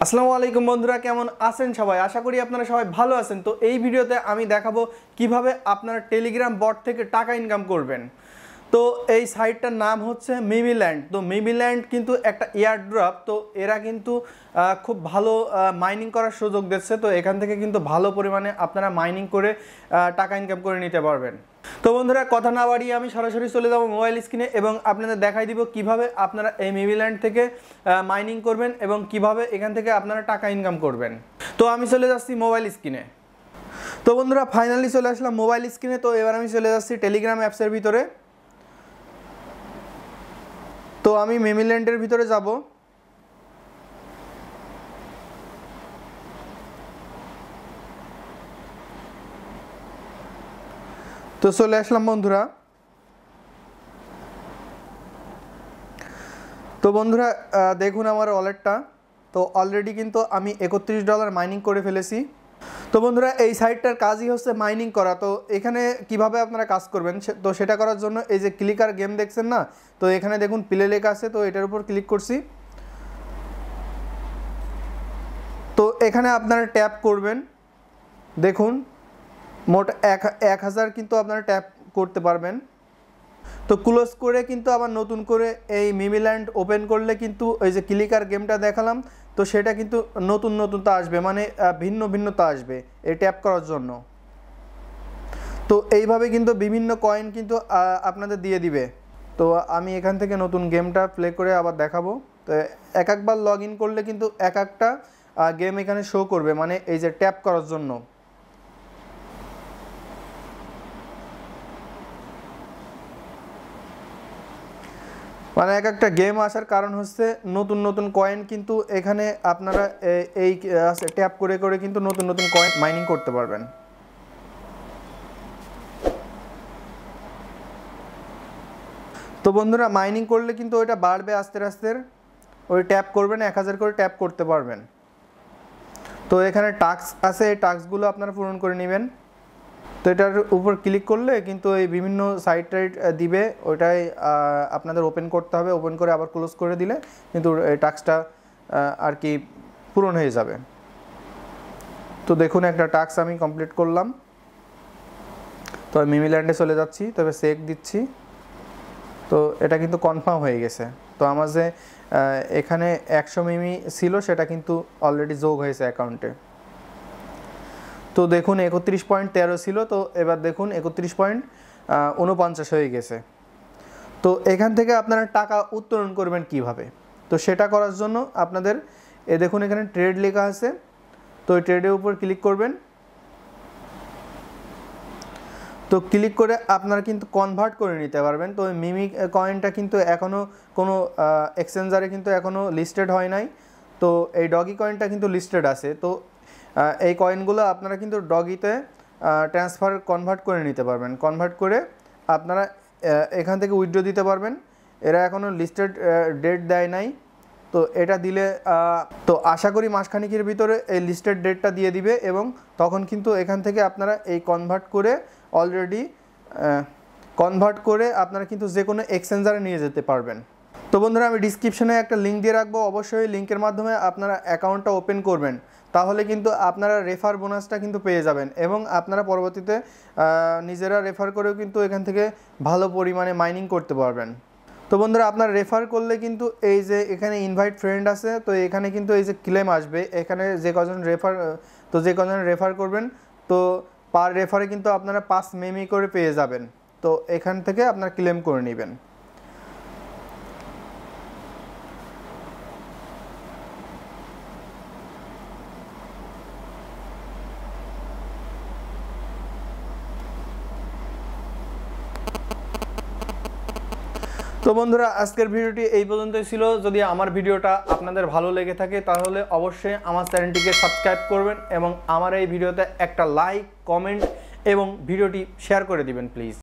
আসসালামু আলাইকুম বন্ধুরা, কেমন আছেন সবাই? আশা করি আপনারা সবাই ভালো আছেন। তো এই ভিডিওতে আমি দেখাবো কিভাবে আপনারা টেলিগ্রাম বট থেকে টাকা ইনকাম করবেন। তো এই সাইটটার নাম হচ্ছে মিমিল্যান্ড। তো মিমিল্যান্ড কিন্তু একটা এয়ারড্রপ। তো এরা কিন্তু খুব ভালো মাইনিং করার সুযোগ দিচ্ছে। তো এখান থেকে কিন্তু ভালো পরিমাণে আপনারা মাইনিং করে টাকা ইনকাম করে নিতে পারবেন। তো বন্ধুরা, কথা না বাড়িয়ে আমি সরাসরি চলে যাব মোবাইল স্ক্রিনে এবং আপনাদের দেখাই দিব কিভাবে আপনারা এই মিমিল্যান্ড থেকে মাইনিং করবেন এবং কিভাবে এখান থেকে আপনারা টাকা ইনকাম করবেন। তো আমি চলে যাচ্ছি মোবাইল স্ক্রিনে। তো বন্ধুরা, ফাইনালি চলে আসলাম মোবাইল স্ক্রিনে। তো এবার আমি চলে যাচ্ছি টেলিগ্রাম অ্যাপসের ভিতরে। তো আমি মিমিল্যান্ডের ভিতরে যাব। তো চলে আসলাম বন্ধুরা। তো বন্ধুরা দেখুন আমার ওয়ালেটটা। তো অলরেডি কিন্তু আমি $31 মাইনিং করে ফেলেছি। তো বন্ধুরা, এই সাইটটার কাজই হচ্ছে মাইনিং করা। তো এখানে কিভাবে আপনারা কাজ করবেন, তো সেটা করার জন্য এই যে ক্লিকার গেম দেখছেন না, তো এখানে দেখুন প্লে লেখা আছে। তো এটার উপর ক্লিক করছি। তো এখানে আপনারা ট্যাপ করবেন। দেখুন মোট 1000 কিন্তু আপনারা ট্যাপ করতে পারবেন। তো ক্লোজ করে কিন্তু আবার নতুন করে এই মিমিল্যান্ড ওপেন করলে কিন্তু এই যে ক্লিকার গেমটা দেখালাম, তো সেটা কিন্তু নতুন তা আসবে, মানে ভিন্ন তা আসবে এই ট্যাপ করার জন্য। তো এইভাবে কিন্তু বিভিন্ন কয়েন কিন্তু আপনাদের দিয়ে দিবে। তো আমি এখান থেকে নতুন গেমটা প্লে করে আবার দেখাবো। তো একবার লগ ইন করলে কিন্তু একটা গেম এখানে শো করবে, মানে এই যে ট্যাপ করার জন্য। মানে একটা গেম আসার কারণ হচ্ছে নতুন কয়েন কিন্তু এখানে আপনারা এই ট্যাপ করে কিন্তু নতুন কয়েন মাইনিং করতে পারবেন। তো বন্ধুরা, মাইনিং করলে কিন্তু ওইটা বাড়বে আস্তে আস্তে। ওই ট্যাপ করবেন, 1000 করে ট্যাপ করতে পারবেন। তো এখানে টাস্ক আছে, এই টাস্কগুলো আপনারা পূরণ করে নেবেন। তো এটার উপর ক্লিক করলে কিন্তু এই বিভিন্ন সাইট দিবে, ওইটাই আপনাদের ওপেন করতে হবে। ওপেন করে আবার ক্লোজ করে দিলে কিন্তু এই টাস্কটা আর কি পূরণ হয়ে যাবে। তো দেখুন একটা টাস্ক আমি কমপ্লিট করলাম। তো মিমিল্যান্ডে চলে যাচ্ছি, তবে চেক দিচ্ছি। তো এটা কিন্তু কনফার্ম হয়ে গেছে। তো আমার যে এখানে 100 মিমি ছিল সেটা কিন্তু অলরেডি যোগ হয়েছে অ্যাকাউন্টে। তো দেখুন 31.13 ছিল, তো এবার দেখুন 31.49 হয়ে গেছে। তো এখান থেকে আপনারা টাকা উত্তোলন করবেন কিভাবে, তো সেটা করার জন্য আপনাদের দেখুন এখানে ট্রেড লেখা আছে। তো এই ট্রেডের উপর ক্লিক করবেন। তো ক্লিক করে আপনারা কিন্তু কনভার্ট করে নিতে পারবেন। তো মিমি কয়েনটা কিন্তু এখনও কোনো এক্সচেঞ্জারে কিন্তু এখনও লিস্টেড হয় নাই। তো এই ডগি কয়েনটা কিন্তু লিস্টেড আছে। তো এই কয়েনগুলো আপনারা কিন্তু ডগিতে কনভার্ট করে নিতে পারবেন। কনভার্ট করে আপনারা এখান থেকে উইথড্র দিতে পারবেন। এরা এখনও লিস্টেড ডেট দেয় নাই। তো এটা দিলে তো আশা করি মাসখানিকের ভিতরে এই লিস্টেড ডেটটা দিয়ে দিবে এবং তখন কিন্তু এখান থেকে আপনারা এই কনভার্ট করে আপনারা কিন্তু যে কোনো এক্সচেঞ্জারে নিয়ে যেতে পারবেন। তো বন্ধুরা, আমি ডিসক্রিপশনে একটা লিঙ্ক দিয়ে রাখবো, অবশ্যই লিঙ্কের মাধ্যমে আপনারা অ্যাকাউন্টটা ওপেন করবেন। তাহলে কিন্তু আপনারা রেফার বোনাসটা কিন্তু পেয়ে যাবেন এবং আপনারা পরবর্তীতে নিজেরা রেফার করেও কিন্তু এখান থেকে ভালো পরিমাণে মাইনিং করতে পারবেন। তো বন্ধুরা, আপনারা রেফার করলে কিন্তু এই যে এখানে ইনভাইট ফ্রেন্ড আছে, তো এখানে কিন্তু এই যে ক্লেম আসবে। এখানে যে কজন রেফার করবেন, তো পার রেফারে কিন্তু আপনারা 5 মিমি করে পেয়ে যাবেন। তো এখান থেকে আপনারা ক্লেম করে নেবেন। তো বন্ধুরা, আজকের ভিডিওটি এই পর্যন্তই ছিল। যদি আমার ভিডিওটা আপনাদের ভালো লেগে থাকে তাহলে অবশ্যই আমার চ্যানেলটিকে সাবস্ক্রাইব করবেন এবং আমার এই ভিডিওতে একটা লাইক, কমেন্ট এবং ভিডিওটি শেয়ার করে দিবেন প্লিজ।